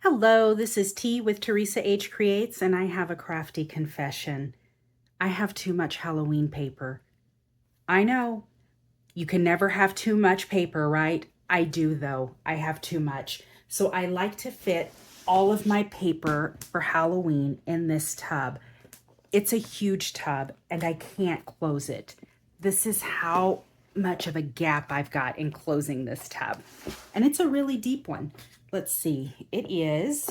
Hello, this is T with Teresa H. Creates, and I have a crafty confession. I have too much Halloween paper. I know, you can never have too much paper, right? I do, though. I have too much. So I like to fit all of my paper for Halloween in this tub. It's a huge tub, and I can't close it. This is how much of a gap I've got in closing this tub. And it's a really deep one. Let's see. It is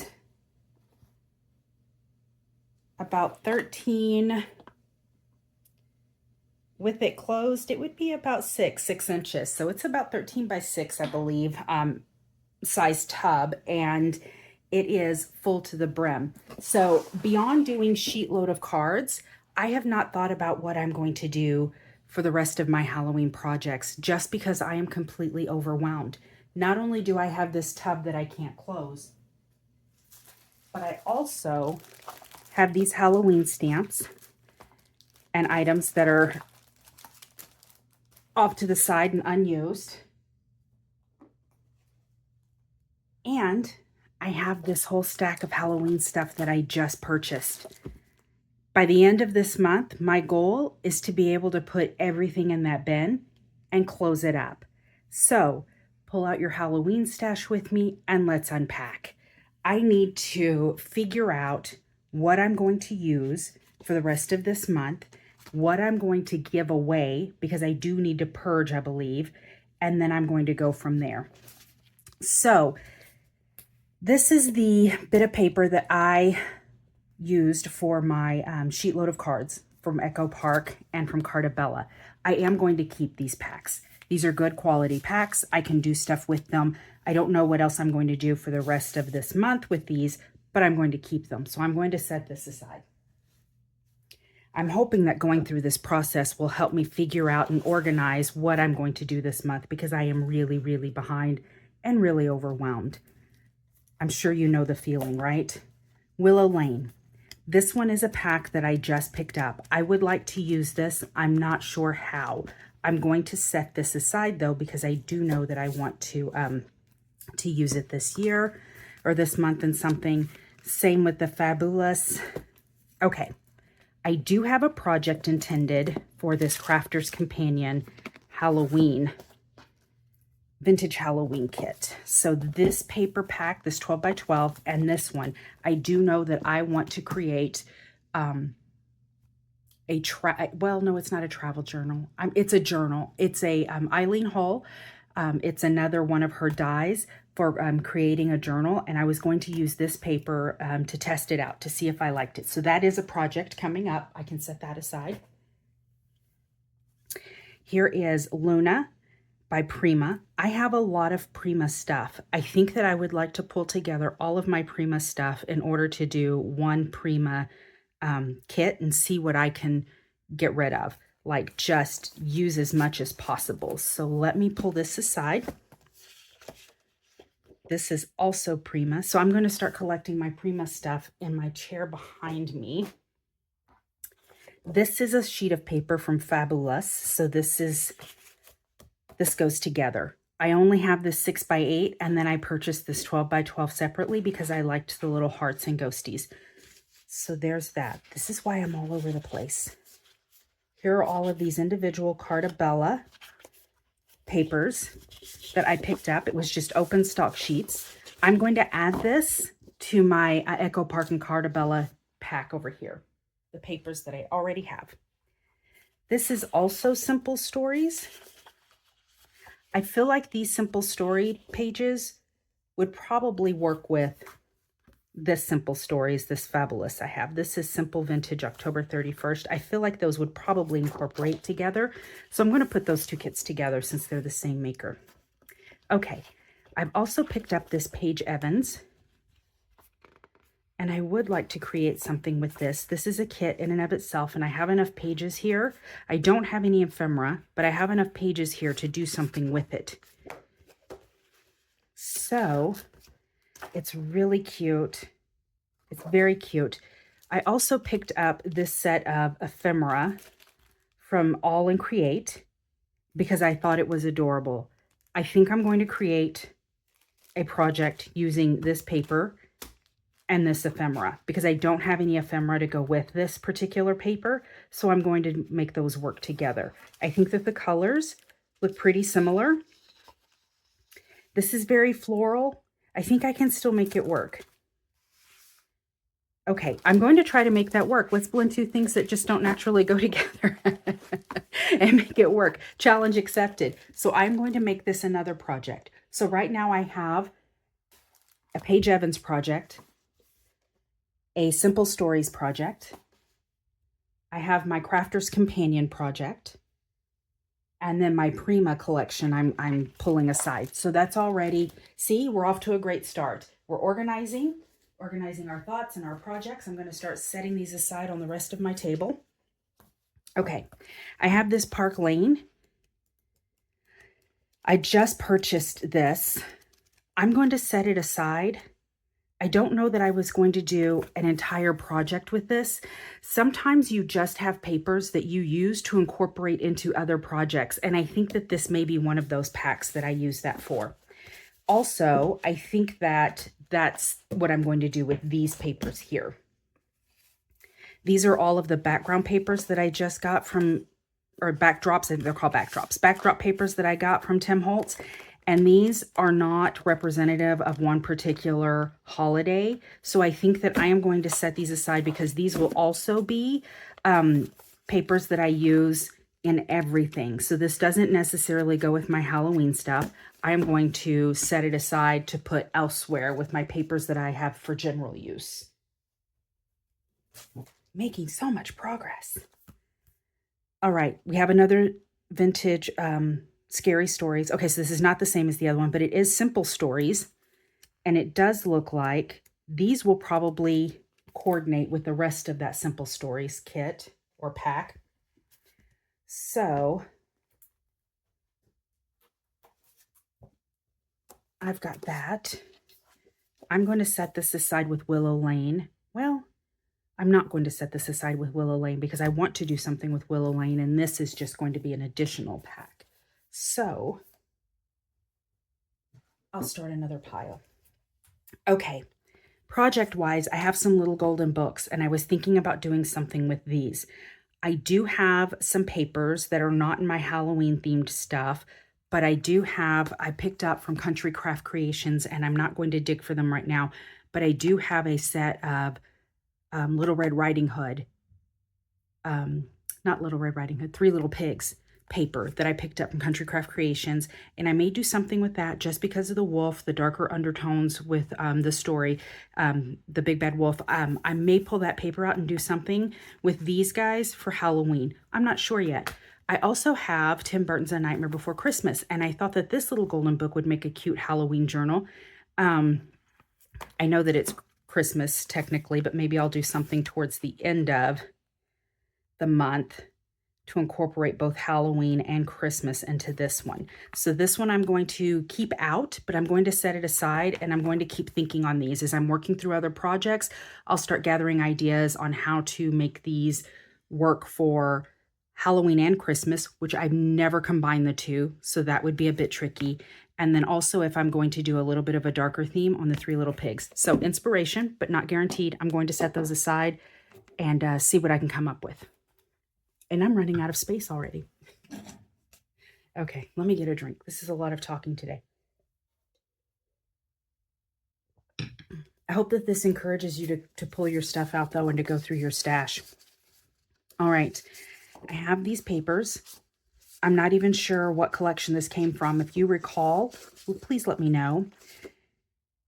about 13, with it closed, it would be about 6 inches. So it's about 13 by 6, I believe, size tub, and it is full to the brim. So beyond doing sheet load of cards, I have not thought about what I'm going to do for the rest of my Halloween projects just because I am completely overwhelmed. Not only do I have this tub that I can't close, but I also have these Halloween stamps and items that are off to the side and unused. And I have this whole stack of Halloween stuff that I just purchased. By the end of this month, my goal is to be able to put everything in that bin and close it up. So pull out your Halloween stash with me and let's unpack. I need to figure out what I'm going to use for the rest of this month, what I'm going to give away, because I do need to purge, I believe, and then I'm going to go from there. So this is the bit of paper that I used for my sheet load of cards from Echo Park and from Cartabella. I am going to keep these packs. These are good quality packs. I can do stuff with them. I don't know what else I'm going to do for the rest of this month with these, but I'm going to keep them. So I'm going to set this aside. I'm hoping that going through this process will help me figure out and organize what I'm going to do this month, because I am really, really behind and really overwhelmed. I'm sure you know the feeling, right? Willow Lane. This one is a pack that I just picked up. I would like to use this. I'm not sure how. I'm going to set this aside though, because I do know that I want to use it this year or this month and something. Same with the Fabulous. Okay, I do have a project intended for this Crafter's Companion Halloween, vintage Halloween kit. So this paper pack, this 12 by 12, and this one, I do know that I want to create well, no, it's not a travel journal. It's a journal. It's a Eileen Hull. It's another one of her dies for creating a journal, and I was going to use this paper to test it out to see if I liked it. So that is a project coming up. I can set that aside. Here is Luna by Prima. I have a lot of Prima stuff. I think that I would like to pull together all of my Prima stuff in order to do one Prima kit and see what I can get rid of, like just use as much as possible. So let me pull this aside. This is also Prima. So I'm going to start collecting my Prima stuff in my chair behind me. This is a sheet of paper from Fabulous. So this goes together. I only have this 6 by 8, and then I purchased this 12 by 12 separately because I liked the little hearts and ghosties. So there's that. This is why I'm all over the place. Here are all of these individual Cartabella papers that I picked up. It was just open stock sheets. I'm going to add this to my Echo Park and Cartabella pack over here, the papers that I already have. This is also Simple Stories. I feel like these Simple Story pages would probably work with this Simple Stories, this Fabulous I have. This is Simple Vintage October 31st. I feel like those would probably incorporate together. So I'm going to put those two kits together since they're the same maker. Okay, I've also picked up this Paige Evans, and I would like to create something with this. This is a kit in and of itself, and I have enough pages here. I don't have any ephemera, but I have enough pages here to do something with it. So it's really cute. It's very cute. I also picked up this set of ephemera from All and Create because I thought it was adorable. I think I'm going to create a project using this paper and this ephemera, because I don't have any ephemera to go with this particular paper. So I'm going to make those work together. I think that the colors look pretty similar. This is very floral. I think I can still make it work. Okay, I'm going to try to make that work. Let's blend two things that just don't naturally go together and make it work. Challenge accepted. So I'm going to make this another project. So right now I have a Paige Evans project, a Simple Stories project. I have my Crafter's Companion project, and then my Prima collection I'm pulling aside. So that's already, see, we're off to a great start. We're organizing our thoughts and our projects. I'm going to start setting these aside on the rest of my table. Okay, I have this Park Lane. I just purchased this. I'm going to set it aside. I don't know that I was going to do an entire project with this. Sometimes you just have papers that you use to incorporate into other projects. And I think that this may be one of those packs that I use that for. Also, I think that that's what I'm going to do with these papers here. These are all of the background papers that I just got from, or backdrops, they're called backdrops. Backdrop papers that I got from Tim Holtz. And these are not representative of one particular holiday. So I think that I am going to set these aside because these will also be papers that I use in everything. So this doesn't necessarily go with my Halloween stuff. I am going to set it aside to put elsewhere with my papers that I have for general use. Making so much progress. All right, we have another vintage Scary Stories. Okay, so this is not the same as the other one, but it is Simple Stories. And it does look like these will probably coordinate with the rest of that Simple Stories kit or pack. So I've got that. I'm going to set this aside with Willow Lane. Well, I'm not going to set this aside with Willow Lane because I want to do something with Willow Lane, and this is just going to be an additional pack. So I'll start another pile. Okay, project-wise, I have some little golden books, and I was thinking about doing something with these. I do have some papers that are not in my Halloween-themed stuff, but I picked up from Country Craft Creations, and I'm not going to dig for them right now, but I do have a set of Little Red Riding Hood, not Little Red Riding Hood, Three Little Pigs paper that I picked up from Country Craft Creations, and I may do something with that just because of the wolf, the darker undertones with the story, the Big Bad Wolf. I may pull that paper out and do something with these guys for Halloween. I'm not sure yet. I also have Tim Burton's A Nightmare Before Christmas, and I thought that this little golden book would make a cute Halloween journal. I know that it's Christmas technically, but maybe I'll do something towards the end of the month to incorporate both Halloween and Christmas into this one. So this one I'm going to keep out, but I'm going to set it aside, and I'm going to keep thinking on these. As I'm working through other projects, I'll start gathering ideas on how to make these work for Halloween and Christmas, which I've never combined the two, so that would be a bit tricky. And then also if I'm going to do a little bit of a darker theme on the Three Little Pigs. So inspiration, but not guaranteed. I'm going to set those aside and see what I can come up with. And I'm running out of space already. Okay, let me get a drink. This is a lot of talking today. I hope that this encourages you to pull your stuff out, though, and to go through your stash. All right, I have these papers. I'm not even sure what collection this came from. If you recall, please let me know.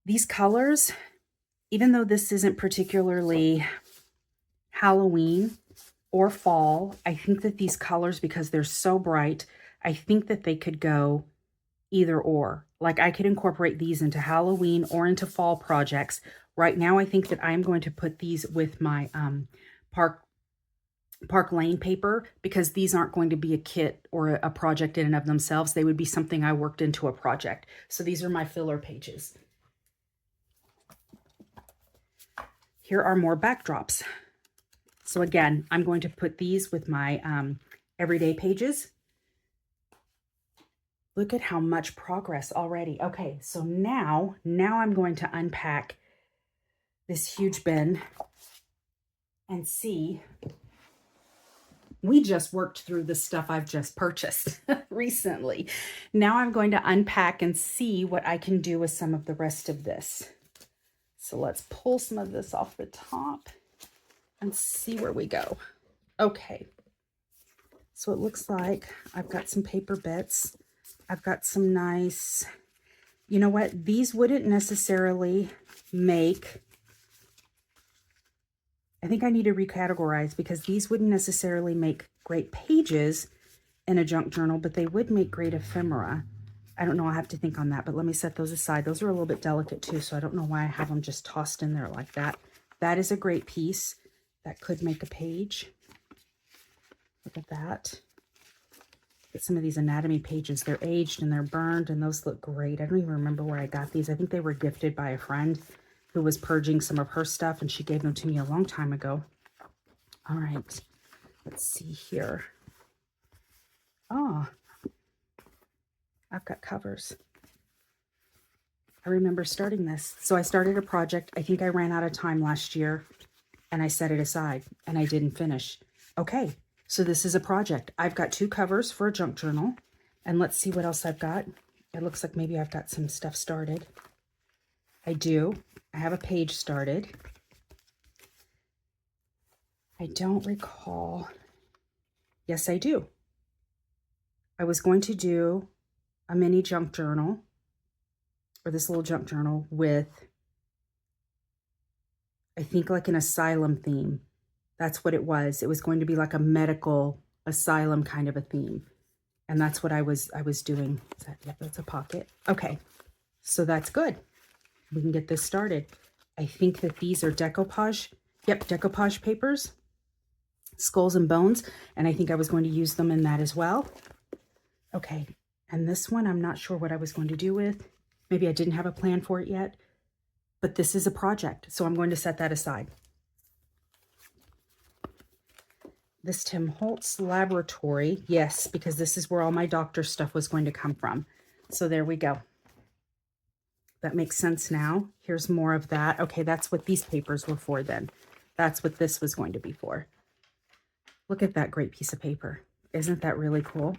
These colors, even though this isn't particularly Halloween or fall, I think that these colors, because they're so bright, I think that they could go either or. Like I could incorporate these into Halloween or into fall projects. Right now, I think that I'm going to put these with my Park Lane paper, because these aren't going to be a kit or a project in and of themselves. They would be something I worked into a project. So these are my filler pages. Here are more backdrops. So again, I'm going to put these with my everyday pages. Look at how much progress already. Okay, so now I'm going to unpack this huge bin and see. We just worked through the stuff I've just purchased recently. Now I'm going to unpack and see what I can do with some of the rest of this. So let's pull some of this off the top and see where we go. Okay. So it looks like I've got some paper bits. I've got some nice, you know what? These wouldn't necessarily make, I think I need to recategorize because these wouldn't necessarily make great pages in a junk journal, but they would make great ephemera. I don't know, I'll have to think on that, but let me set those aside. Those are a little bit delicate too, so I don't know why I have them just tossed in there like that. That is a great piece. That could make a page. Look at that. Get some of these anatomy pages. They're aged and they're burned and those look great. I don't even remember where I got these. I think they were gifted by a friend who was purging some of her stuff and she gave them to me a long time ago. All right, let's see here. Oh, I've got covers. I remember starting this. So I started a project. I think I ran out of time last year and I set it aside and I didn't finish. Okay, so this is a project. I've got 2 covers for a junk journal and let's see what else I've got. It looks like maybe I've got some stuff started. I do. I have a page started. I don't recall. Yes, I do. I was going to do a mini junk journal, or this little junk journal with, I think, like an asylum theme. That's what it was. It was going to be like a medical asylum kind of a theme. And that's what I was doing. Is that, yep, that's a pocket. Okay, so that's good. We can get this started. I think that these are decoupage. Yep, decoupage papers, skulls and bones. And I think I was going to use them in that as well. Okay, and this one, I'm not sure what I was going to do with. Maybe I didn't have a plan for it yet, but this is a project, so I'm going to set that aside. This Tim Holtz Laboratory, yes, because this is where all my doctor stuff was going to come from. So there we go. That makes sense now. Here's more of that. Okay, that's what these papers were for then. That's what this was going to be for. Look at that great piece of paper. Isn't that really cool?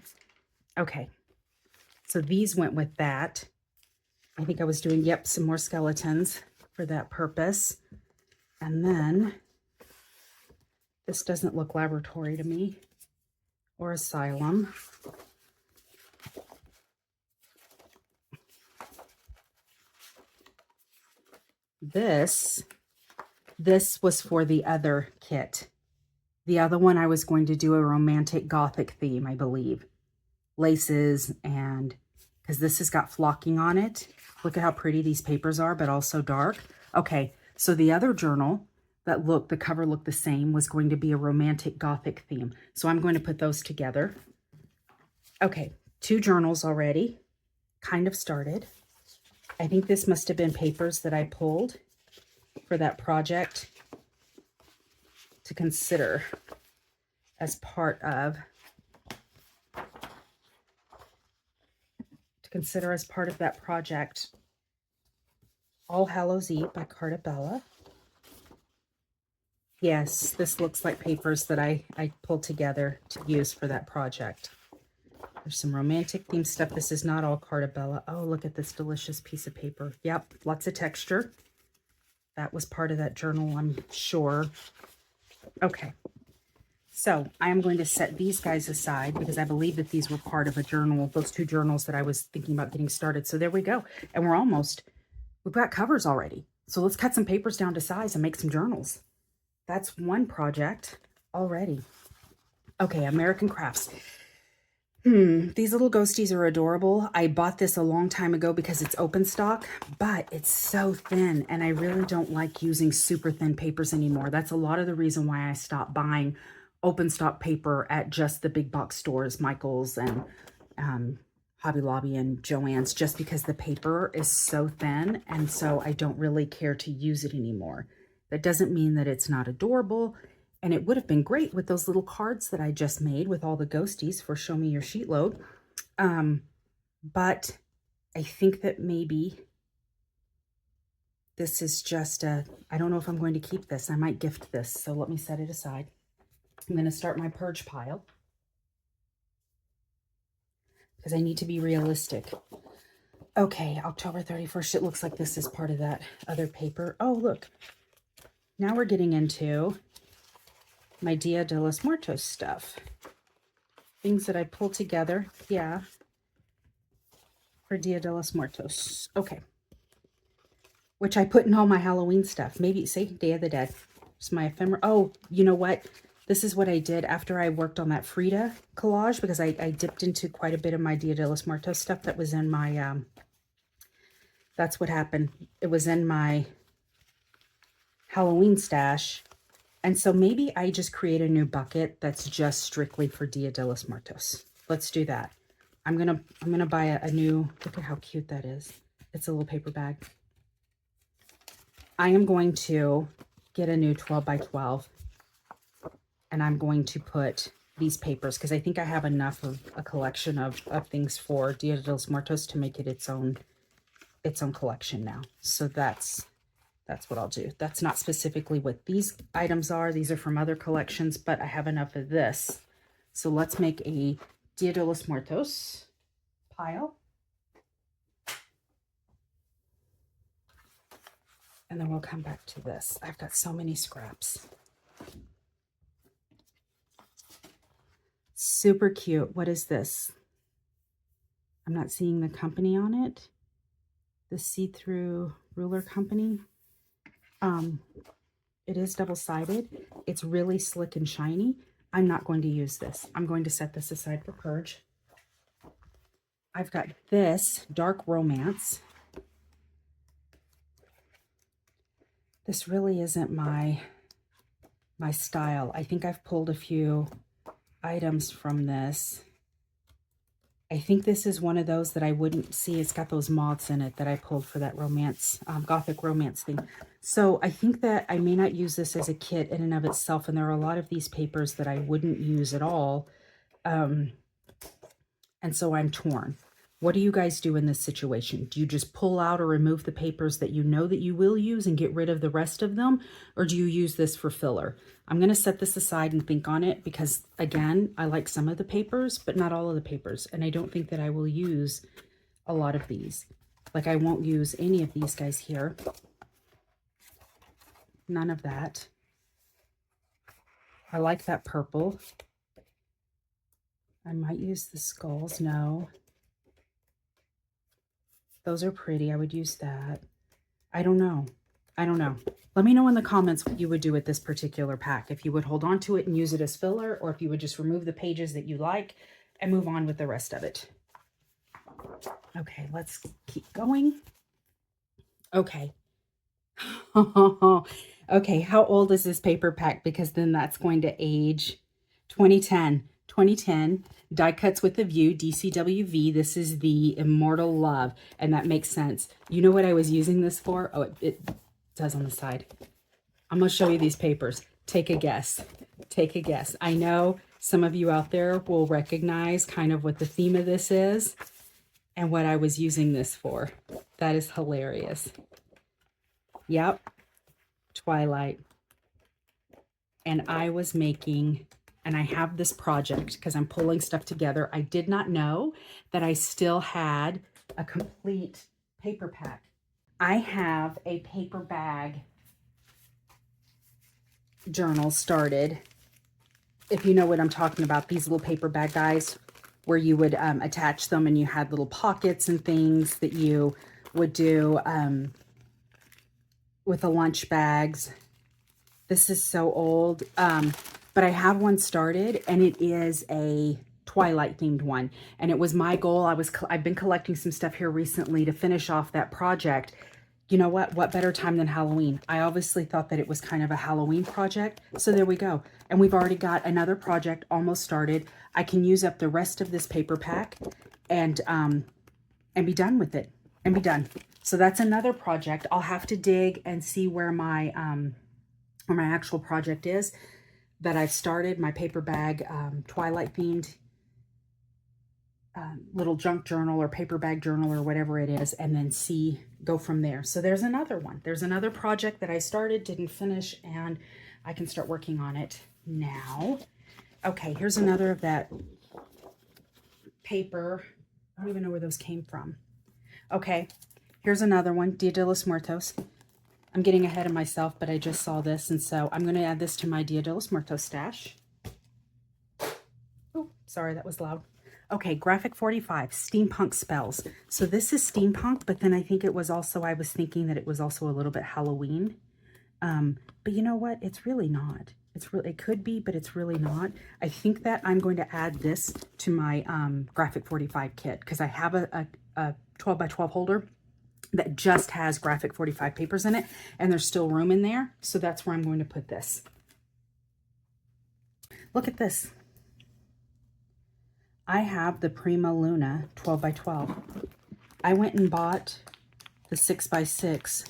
Okay, so these went with that. I think I was doing, yep, some more skeletons for that purpose. And then this doesn't look laboratory to me or asylum. This was for the other kit. The other one I was going to do a romantic gothic theme, I believe. Laces and, because this has got flocking on it. Look at how pretty these papers are, but also dark. Okay, so the other journal that looked, the cover looked the same, was going to be a romantic gothic theme. So I'm going to put those together. Okay, 2 journals already, kind of started. I think this must have been papers that I pulled for that project to consider as part of that project. All Hallows Eve by Cartabella. Yes, this looks like papers that I pulled together to use for that project. There's some romantic theme stuff. This is not all Cartabella. Oh, look at this delicious piece of paper. Yep, lots of texture. That was part of that journal, I'm sure. Okay, so I am going to set these guys aside because I believe that these were part of a journal, those 2 journals that I was thinking about getting started. So there we go. And we've got covers already. So let's cut some papers down to size and make some journals. That's one project already. Okay, American Crafts. These little ghosties are adorable. I bought this a long time ago because it's open stock, but it's so thin and I really don't like using super thin papers anymore. That's a lot of the reason why I stopped buying open stock paper at just the big box stores, Michael's and Hobby Lobby and Joann's, just because the paper is so thin and so I don't really care to use it anymore. That doesn't mean that it's not adorable. And it would have been great with those little cards that I just made with all the ghosties for Show Me Your Sheet Load. But I think that maybe This is just I don't know if I'm going to keep this. I might gift this, so let me set it aside. I'm going to start my purge pile because I need to be realistic. Okay, October 31st. It looks like this is part of that other paper. Oh, look. Now we're getting into my Dia de los Muertos stuff. Things that I pulled together. Yeah. For Dia de los Muertos. Okay. Which I put in all my Halloween stuff. Maybe, say, Day of the Dead. It's my ephemera. Oh, you know what? This is what I did after I worked on that Frida collage, because I dipped into quite a bit of my Dia de los Muertos stuff that was in my, that's what happened. It was in my Halloween stash. And so maybe I just create a new bucket that's just strictly for Dia de los Muertos. Let's do that. I'm gonna buy a new, look at how cute that is. It's a little paper bag. I am going to get a new 12 by 12, and I'm going to put these papers, because I think I have enough of a collection of things for Dia de los Muertos to make it its own collection now. So that's what I'll do. That's not specifically what these items are. These are from other collections, but I have enough of this. So let's make a Dia de los Muertos pile. And then we'll come back to this. I've got so many scraps. Super cute. What is this? I'm not seeing the company on it. The see-through ruler company. It is double-sided. It's really slick and shiny. I'm not going to use this. I'm going to set this aside for purge. I've got this dark romance. This really isn't my style. I think I've pulled a few items from this. I think this is one of those that I wouldn't see. It's got those moths in it that I pulled for that romance, gothic romance thing. So I think that I may not use this as a kit in and of itself. And there are a lot of these papers that I wouldn't use at all. And so I'm torn. What do you guys do in this situation? Do you just pull out or remove the papers that you know that you will use and get rid of the rest of them? Or do you use this for filler? I'm going to set this aside and think on it because, again, I like some of the papers, but not all of the papers. And I don't think that I will use a lot of these. Like, I won't use any of these guys here. None of that. I like that purple. I might use the skulls. No. Those are pretty. I would use that. I don't know. I don't know. Let me know in the comments what you would do with this particular pack. If you would hold on to it and use it as filler, or if you would just remove the pages that you like and move on with the rest of it. Okay, let's keep going. Okay. Okay, how old is this paper pack? Because then that's going to age 2010. 2010, Die Cuts with a View, DCWV. This is the Immortal Love, and that makes sense. You know what I was using this for? Oh, it does on the side. I'm going to show you these papers. Take a guess. Take a guess. I know some of you out there will recognize kind of what the theme of this is and what I was using this for. That is hilarious. Yep. Twilight. And I was making... And I have this project because I'm pulling stuff together. I did not know that I still had a complete paper pack. I have a paper bag journal started. If you know what I'm talking about, these little paper bag guys where you would attach them and you had little pockets and things that you would do with the lunch bags. This is so old. But I have one started, and it is a Twilight themed one. And it was my goal. I've been collecting some stuff here recently to finish off that project. You know what? What better time than Halloween? I obviously thought that it was kind of a Halloween project. So there we go. And we've already got another project almost started. I can use up the rest of this paper pack and be done with it and be done. So that's another project. I'll have to dig and see where my actual project is that I've started, my paper bag Twilight themed little junk journal or paper bag journal or whatever it is, and then go from there. So there's another one. There's another project that I started, didn't finish, and I can start working on it now. Okay, here's another of that paper. I don't even know where those came from. Okay, here's another one, Dia de los Muertos. I'm getting ahead of myself, but I just saw this, and so I'm going to add this to my Dia de los Muertos stash. Oh, sorry, that was loud. Okay, Graphic 45, Steampunk Spells. So this is steampunk, but then I think it was also, I was thinking that it was also a little bit Halloween. But you know what? It's really not. It could be, but it's really not. I think that I'm going to add this to my Graphic 45 kit because I have a 12 by 12 holder that just has Graphic 45 papers in it, and there's still room in there. So that's where I'm going to put this. Look at this. I have the Prima Luna 12 by 12. I went and bought the 6 by 6,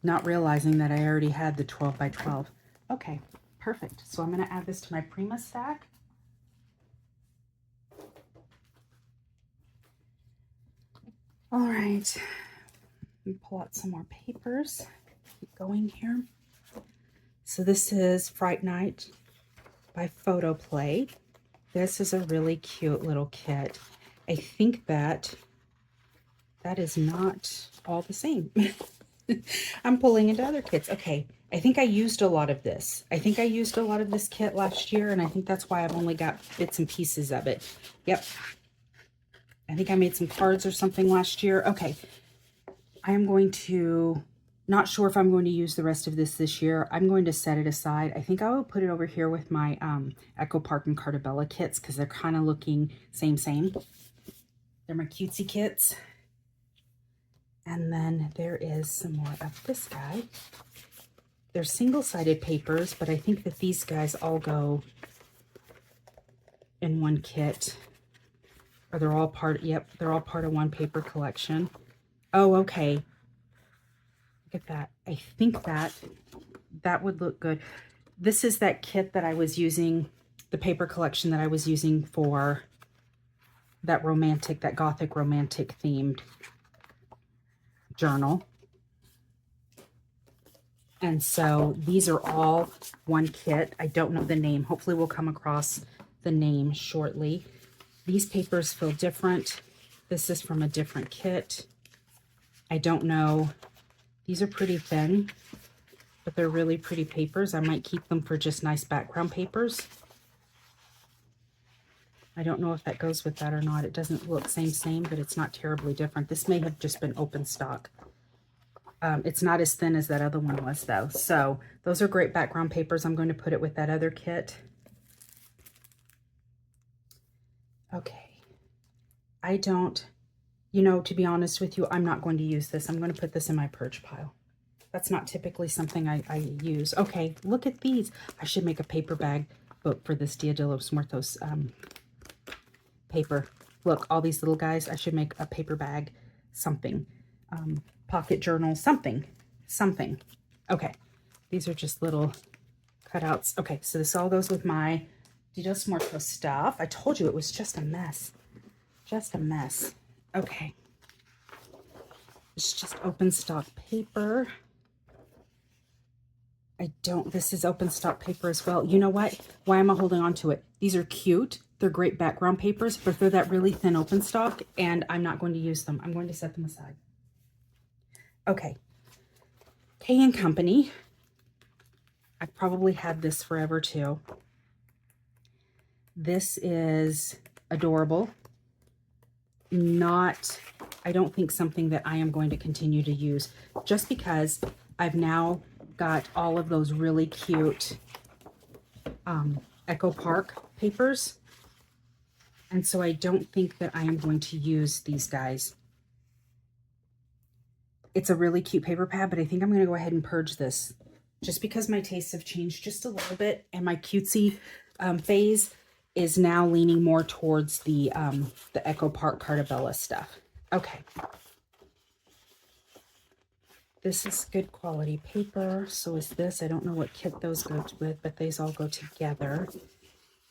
not realizing that I already had the 12 by 12. Okay, perfect. So I'm going to add this to my Prima stack. All right, let me pull out some more papers. Keep going here. So this is Fright Night by Photoplay. This is a really cute little kit. I think that is not all the same. I'm pulling into other kits. Okay, I think I used a lot of this. I think I used a lot of this kit last year, and I think that's why I've only got bits and pieces of it. Yep. I think I made some cards or something last year. Okay. I am going to, not sure if I'm going to use the rest of this year. I'm going to set it aside. I think I will put it over here with my Echo Park and Cartabella kits because they're kind of looking same. They're my cutesy kits. And then there is some more of this guy. They're single-sided papers, but I think that these guys all go in one kit. Or they're all part, yep, they're all part of one paper collection. Oh, okay. Look at that. I think that would look good. This is that kit that I was using, the paper collection that I was using for that Gothic romantic themed journal. And so these are all one kit. I don't know the name. Hopefully we'll come across the name shortly. These papers feel different. This is from a different kit. I don't know. These are pretty thin, but they're really pretty papers. I might keep them for just nice background papers. I don't know if that goes with that or not. It doesn't look same, but it's not terribly different. This may have just been open stock. It's not as thin as that other one was, though. So those are great background papers. I'm going to put it with that other kit. Okay. I don't, you know, to be honest with you, I'm not going to use this. I'm going to put this in my purge pile. That's not typically something I use. Okay, look at these. I should make a paper bag book for this Dia de los Muertos paper. Look, all these little guys. I should make a paper bag something. Pocket journal, something. Okay, these are just little cutouts. Okay, so this all goes with my Dia de los Muertos stuff. I told you it was just a mess. Just a mess. Okay. It's just open stock paper. This is open stock paper as well. You know what? Why am I holding on to it? These are cute. They're great background papers, but they're that really thin open stock, and I'm not going to use them. I'm going to set them aside. Okay. K & Company. I've probably had this forever too. This is adorable. I don't think something that I am going to continue to use, just because I've now got all of those really cute Echo Park papers. And so I don't think that I am going to use these guys. It's a really cute paper pad, but I think I'm going to go ahead and purge this just because my tastes have changed just a little bit, and my cutesy phase is now leaning more towards the Echo Park Cartabella stuff. Okay. This is good quality paper. So is this. I don't know what kit those go with, but these all go together.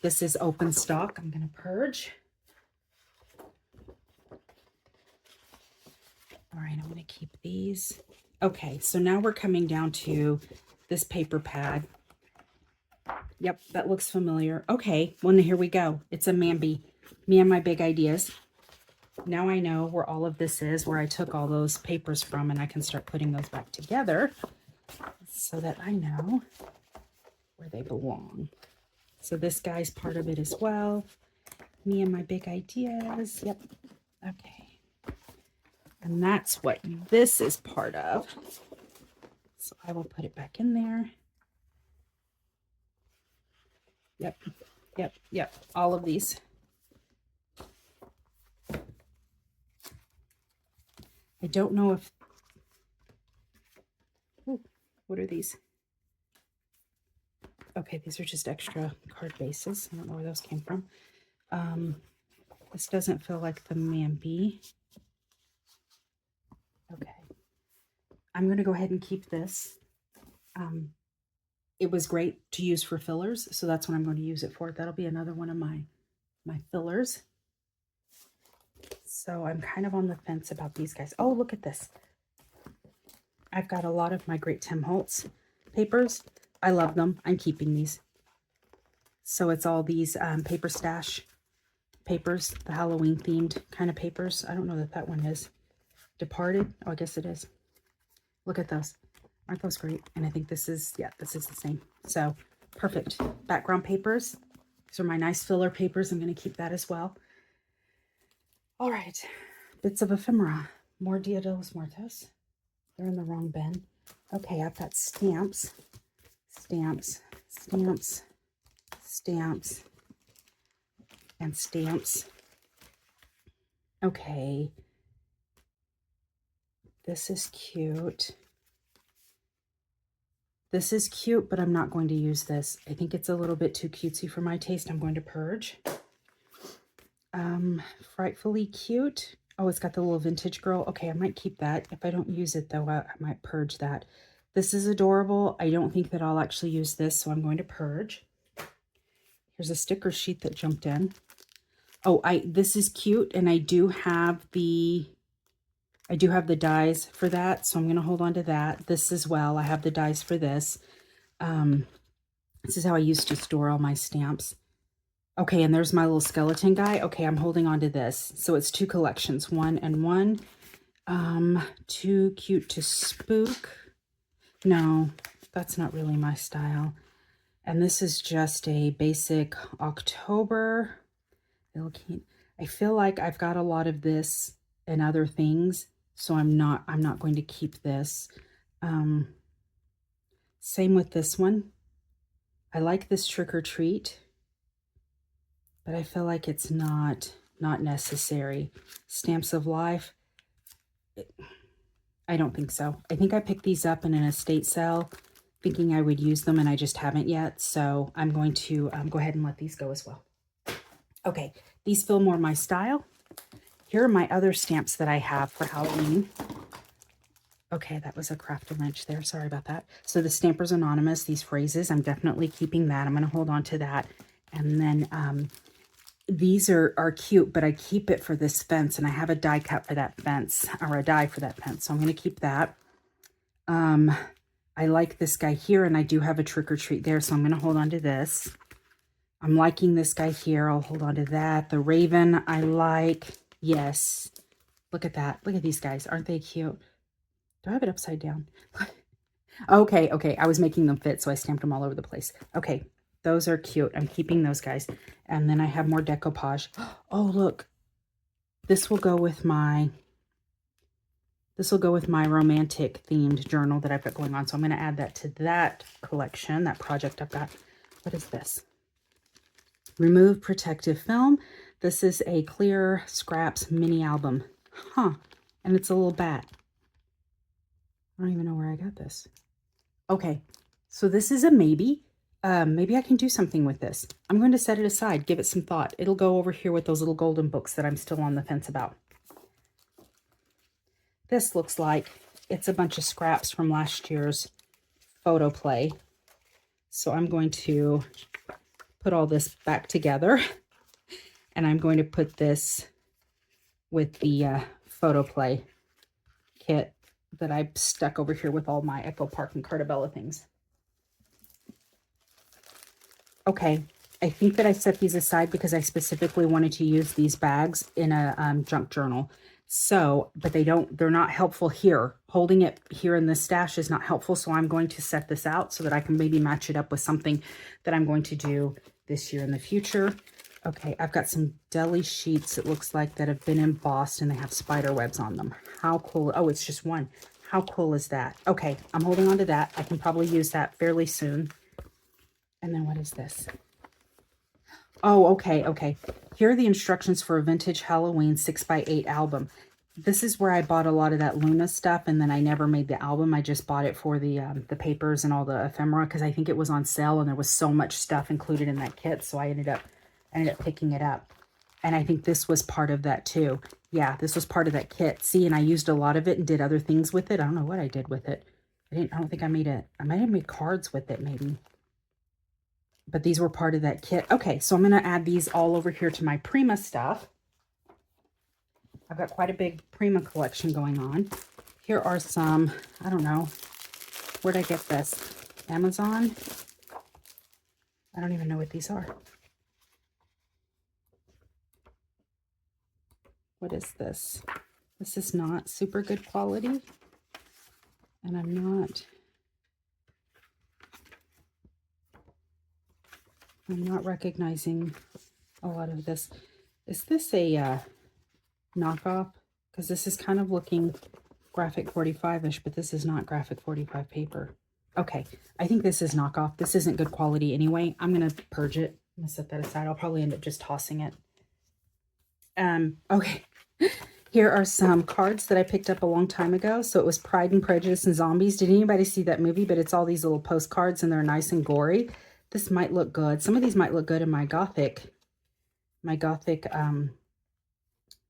This is open stock. I'm going to purge. All right, I'm going to keep these. Okay, so now we're coming down to this paper pad. Yep, that looks familiar. Okay, well, here we go. It's a Mambi. Me and my big ideas. Now I know where all of this is, where I took all those papers from, and I can start putting those back together so that I know where they belong. So this guy's part of it as well. Me and my big ideas. Yep. Okay. And that's what this is part of. So I will put it back in there. Yep. Yep. Yep. All of these. I don't know if... Ooh, what are these? Okay, these are just extra card bases. I don't know where those came from. This doesn't feel like the Mambi. Okay. I'm going to go ahead and keep this. It was great to use for fillers, so that's what I'm going to use it for. That'll be another one of my fillers. So I'm kind of on the fence about these guys. Oh, look at this. I've got a lot of my Great Tim Holtz papers. I love them. I'm keeping these. So it's all these paper stash papers, the Halloween themed kind of papers. I don't know that that one is Departed. Oh, I guess it is. Look at those. Aren't those great? And I think this is, yeah, this is the same. So perfect. Background papers. These are my nice filler papers. I'm going to keep that as well. All right. Bits of ephemera. More Dia de los Muertos. They're in the wrong bin. Okay, I've got stamps. Stamps. Stamps. Stamps. And stamps. Okay. This is cute. This is cute, but I'm not going to use this. I think it's a little bit too cutesy for my taste. I'm going to purge. Frightfully cute. Oh, it's got the little vintage girl. Okay, I might keep that. If I don't use it, though, I might purge that. This is adorable. I don't think that I'll actually use this, so I'm going to purge. Here's a sticker sheet that jumped in. Oh, this is cute, and I do have the dies for that, so I'm going to hold on to that. This as well. I have the dies for this. This is how I used to store all my stamps. Okay, and there's my little skeleton guy. Okay, I'm holding on to this. So it's 2 collections, 1 and 1. Too cute to spook. No, that's not really my style. And this is just a basic October. I feel like I've got a lot of this and other things, so I'm not going to keep this. Same with this one. I like this Trick or Treat, but I feel like it's not necessary. Stamps of Life. I don't think so. I think I picked these up in an estate sale thinking I would use them, and I just haven't yet. So I'm going to go ahead and let these go as well. Okay, these feel more my style. Here are my other stamps that I have for Halloween. Okay, that was a Crafty wrench there. Sorry about that. So the Stampers Anonymous, these phrases, I'm definitely keeping that. I'm going to hold on to that. And then these are cute, but I keep it for this fence, and I have a die cut for that fence, or a die for that fence. So I'm going to keep that. I like this guy here, and I do have a Trick or Treat there, so I'm going to hold on to this. I'm liking this guy here. I'll hold on to that. The Raven, I like. Yes. Look at that. Look at these guys. Aren't they cute? Do I have it upside down? Okay. I was making them fit, so I stamped them all over the place. Okay. Those are cute. I'm keeping those guys. And then I have more decoupage. Oh, look. This will go with my romantic themed journal that I've got going on. So I'm going to add that to that collection, that project I've got. What is this? Remove protective film. This is a Clear Scraps mini album. Huh. And it's a little bat. I don't even know where I got this. Okay. So this is a maybe. Maybe I can do something with this. I'm going to set it aside, give it some thought. It'll go over here with those little golden books that I'm still on the fence about. This looks like it's a bunch of scraps from last year's photo play. So I'm going to put all this back together, and I'm going to put this with the photo play kit that I stuck over here with all my Echo Park and Cartabella things. Okay, I think that I set these aside because I specifically wanted to use these bags in a junk journal. So, but they're not helpful here. Holding it here in this stash is not helpful. So I'm going to set this out so that I can maybe match it up with something that I'm going to do this year in the future. Okay, I've got some deli sheets, it looks like, that have been embossed and they have spider webs on them. How cool. Oh, it's just one. How cool is that? Okay, I'm holding on to that. I can probably use that fairly soon. And then what is this? Oh, okay. Here are the instructions for a vintage Halloween 6x8 album. This is where I bought a lot of that Luna stuff, and then I never made the album. I just bought it for the papers and all the ephemera because I think it was on sale and there was so much stuff included in that kit. So I ended up picking it up. And I think this was part of that too. Yeah, this was part of that kit. See, and I used a lot of it and did other things with it. I don't know what I did with it. I don't think I made it. I might have made cards with it maybe. But these were part of that kit. Okay, so I'm going to add these all over here to my Prima stuff. I've got quite a big Prima collection going on. Here are some, I don't know, where'd I get this? Amazon? I don't even know what these are. What is this? This is not super good quality. And I'm not recognizing a lot of this. Is this a knockoff? Because this is kind of looking graphic 45-ish, but this is not graphic 45 paper. Okay, I think this is knockoff. This isn't good quality anyway. I'm going to purge it. I'm going to set that aside. I'll probably end up just tossing it. Okay. Here are some cards that I picked up a long time ago. So it was Pride and Prejudice and Zombies. Did anybody see that movie? But it's all these little postcards and they're nice and gory. This might look good. Some of these might look good in my Gothic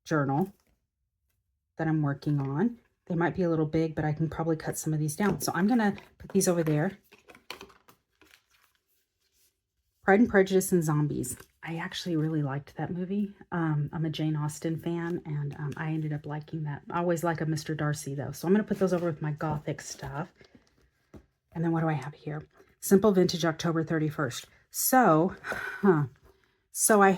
journal that I'm working on. They might be a little big, but I can probably cut some of these down. So I'm going to put these over there. Pride and Prejudice and Zombies. I actually really liked that movie. I'm a Jane Austen fan, and I ended up liking that. I always like a Mr. Darcy, though. So I'm going to put those over with my Gothic stuff. And then what do I have here? Simple Vintage October 31st. So I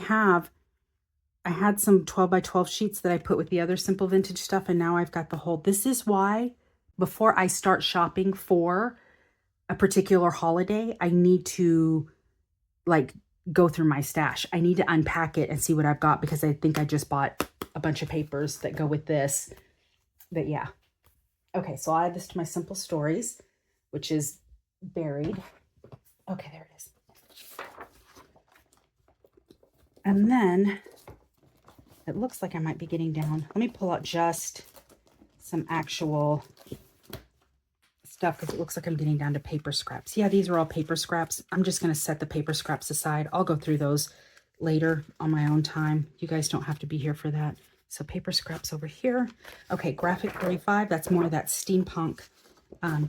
had some 12 by 12 sheets that I put with the other Simple Vintage stuff, and now I've got the whole. This is why before I start shopping for a particular holiday, I need to go through my stash. I need to unpack it and see what I've got because I think I just bought a bunch of papers that go with this. But yeah. Okay, so I'll add this to my Simple Stories, which is buried. Okay, there it is. And then it looks like I might be getting down. Let me pull out just some actual stuff because it looks like I'm getting down to paper scraps. Yeah, these are all paper scraps. I'm just going to set the paper scraps aside. I'll go through those later on my own time. You guys don't have to be here for that. So paper scraps over here. Okay, graphic 45. That's more of that steampunk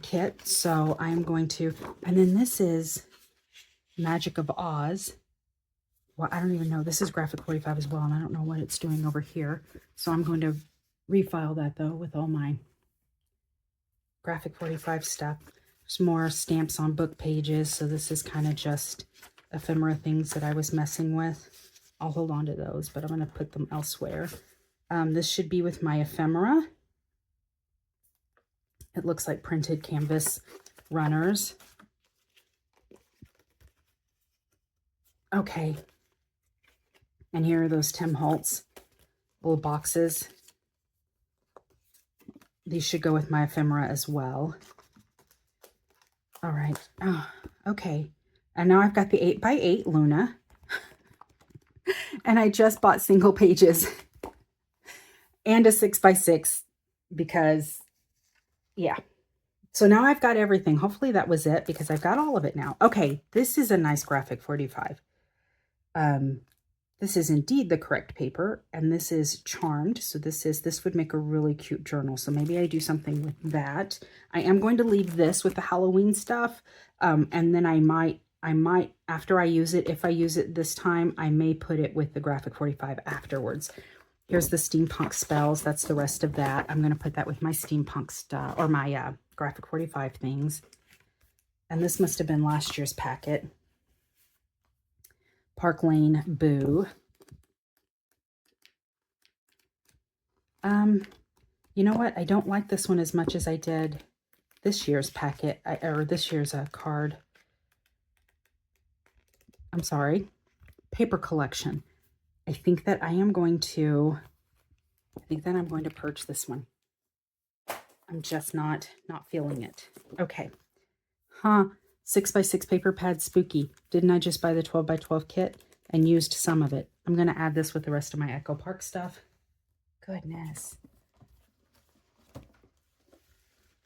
kit. So I am going to, and then this is Magic of Oz. Well, I don't even know. This is graphic 45 as well, and I don't know what it's doing over here. So I'm going to refile that though with all my graphic 45 stuff. There's more stamps on book pages. So this is kind of just ephemera things that I was messing with. I'll hold on to those, but I'm going to put them elsewhere. This should be with my ephemera. It looks like printed canvas runners. Okay. And here are those Tim Holtz little boxes. These should go with my ephemera as well. All right. Oh, okay. And now I've got the 8x8 Luna. And I just bought single pages and a 6x6 because, yeah. So now I've got everything. Hopefully that was it because I've got all of it now. Okay, this is a nice graphic 45. This is indeed the correct paper, and this is charmed. So this would make a really cute journal. So maybe I do something with that. I am going to leave this with the Halloween stuff, and then I might after I use it, if I use it this time, I may put it with the graphic 45 afterwards. Here's the steampunk spells. That's the rest of that. I'm going to put that with my steampunk stuff, or my graphic 45 things. And this must have been last year's packet. Park Lane Boo. You know what? I don't like this one as much as I did this year's packet, or this year's card. I'm sorry. Paper collection. I think that I'm going to purge this one. I'm just not feeling it. Okay. 6x6 paper pad spooky. Didn't I just buy the 12x12 kit and used some of it? I'm going to add this with the rest of my Echo Park stuff. Goodness.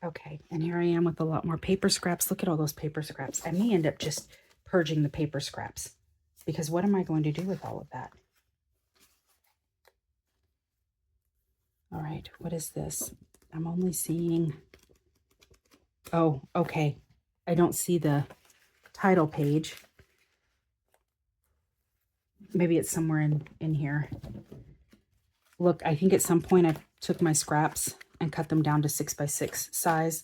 Okay, and here I am with a lot more paper scraps. Look at all those paper scraps. I may end up just purging the paper scraps, because what am I going to do with all of that? All right, what is this? I'm only seeing... Oh, okay. I don't see the title page. Maybe it's somewhere in here. Look, I think at some point I took my scraps and cut them down to 6x6 size.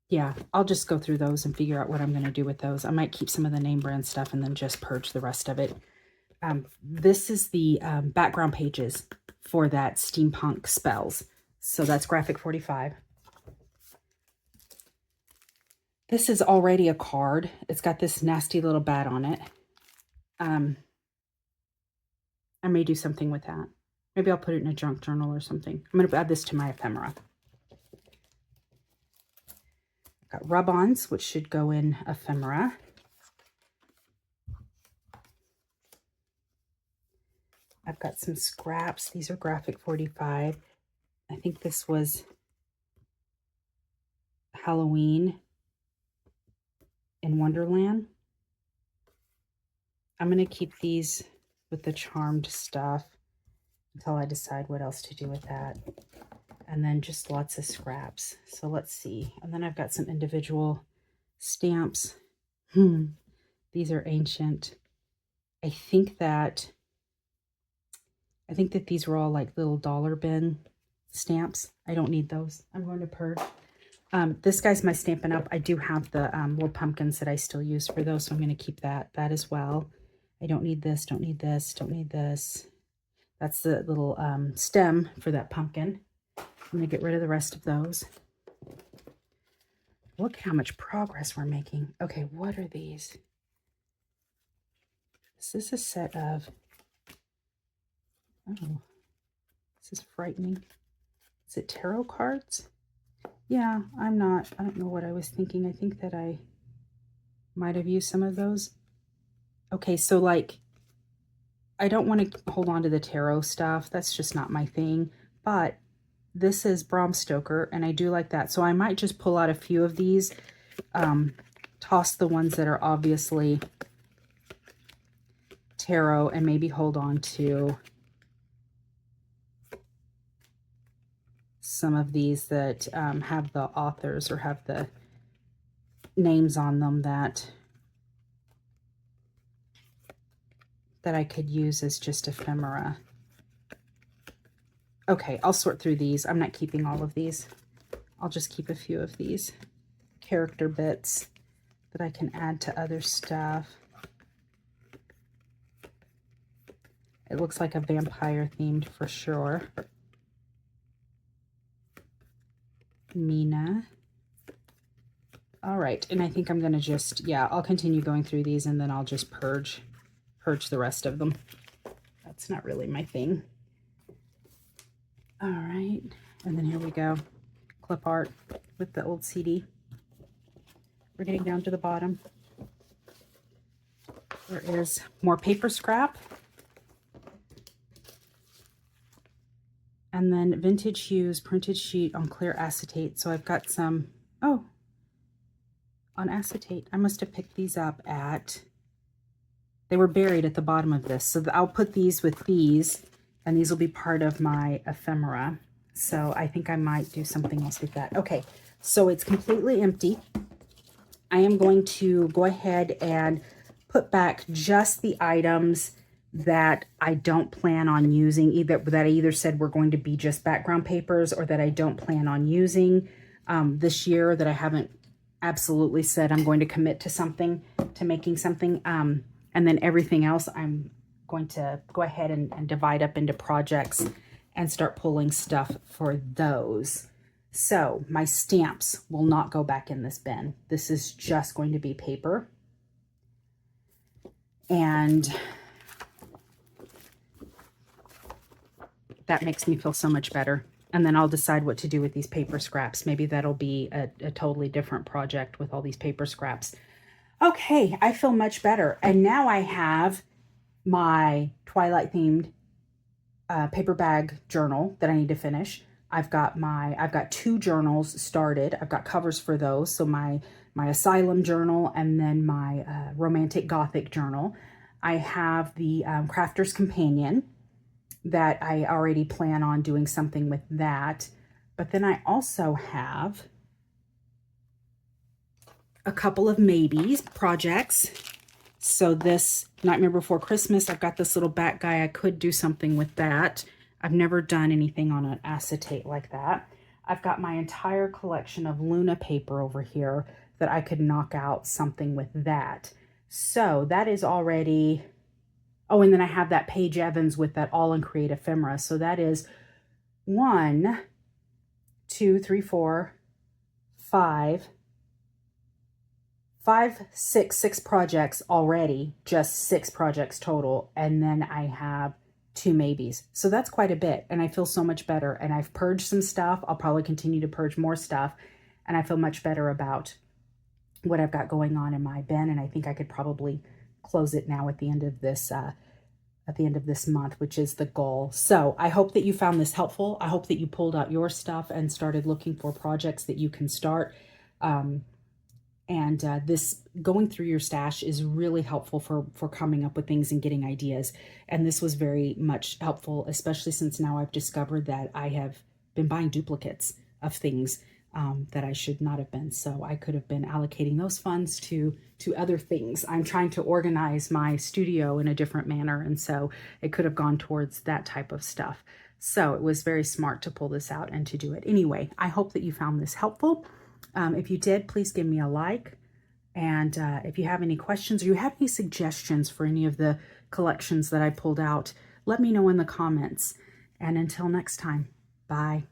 Yeah, I'll just go through those and figure out what I'm going to do with those. I might keep some of the name brand stuff and then just purge the rest of it. This is the background pages for that steampunk spells. So that's graphic 45. This is already a card. It's got this nasty little bat on it. I may do something with that. Maybe I'll put it in a junk journal or something. I'm going to add this to my ephemera. I've got rub-ons, which should go in ephemera. I've got some scraps. These are graphic 45. I think this was Halloween in Wonderland. I'm going to keep these with the charmed stuff until I decide what else to do with that. And then just lots of scraps. So let's see. And then I've got some individual stamps. These are ancient. I think that these were all like little dollar bin stamps. I don't need those. I'm going to purge. This guy's my Stampin' Up. I do have the little pumpkins that I still use for those, so I'm going to keep that as well. I don't need this, don't need this, don't need this. That's the little stem for that pumpkin. I'm going to get rid of the rest of those. Look how much progress we're making. Okay, what are these? Is this a set of... Oh, this is frightening. Is it tarot cards? Yeah, I don't know what I was thinking. I think that I might have used some of those. Okay, so like, I don't want to hold on to the tarot stuff. That's just not my thing. But this is Bram Stoker, and I do like that. So I might just pull out a few of these, toss the ones that are obviously tarot, and maybe hold on to some of these that have the authors or have the names on them that I could use as just ephemera. Okay, I'll sort through these. I'm not keeping all of these. I'll just keep a few of these character bits that I can add to other stuff. It looks like a vampire themed for sure. Mina. All right, and I think I'm going to just, yeah, I'll continue going through these and then I'll just purge the rest of them. That's not really my thing. All right, and then here we go. Clip art with the old CD. We're getting down to the bottom. There is more paper scrap. And then Vintage Hues printed sheet on clear acetate. So I've got some, oh, on acetate. I must have picked these up at, they were buried at the bottom of this. So I'll put these with these, and these will be part of my ephemera. So I think I might do something else with that. Okay, so it's completely empty. I am going to go ahead and put back just the items that I don't plan on using, that I either said were going to be just background papers or that I don't plan on using this year, that I haven't absolutely said I'm going to commit to something, to making something. And then everything else I'm going to go ahead and divide up into projects and start pulling stuff for those. So my stamps will not go back in this bin. This is just going to be paper. And that makes me feel so much better. And then I'll decide what to do with these paper scraps. Maybe that'll be a totally different project with all these paper scraps. Okay, I feel much better. And now I have my Twilight themed paper bag journal that I need to finish. I've got 2 journals started. I've got covers for those. So my Asylum journal and then my Romantic Gothic journal. I have the Crafter's Companion that I already plan on doing something with that. But then I also have a couple of maybes projects. So this Nightmare Before Christmas, I've got this little back guy. I could do something with that. I've never done anything on an acetate like that. I've got my entire collection of Luna paper over here that I could knock out something with that. So that is already... Oh, and then I have that Paige Evans with that All in Create Ephemera. So that is 1, 2, 3, 4, 5, 6 projects already, just 6 projects total. And then I have 2 maybes. So that's quite a bit. And I feel so much better. And I've purged some stuff. I'll probably continue to purge more stuff. And I feel much better about what I've got going on in my bin. And I think I could probably close it now at the end of this month, which is the goal. So I hope that you found this helpful. I hope that you pulled out your stuff and started looking for projects that you can start. This going through your stash is really helpful for coming up with things and getting ideas. And this was very much helpful, especially since now I've discovered that I have been buying duplicates of things that I should not have been. So I could have been allocating those funds to other things. I'm trying to organize my studio in a different manner. And so it could have gone towards that type of stuff. So it was very smart to pull this out and to do it. Anyway, I hope that you found this helpful. If you did, please give me a like. And if you have any questions or you have any suggestions for any of the collections that I pulled out, let me know in the comments. And until next time, bye.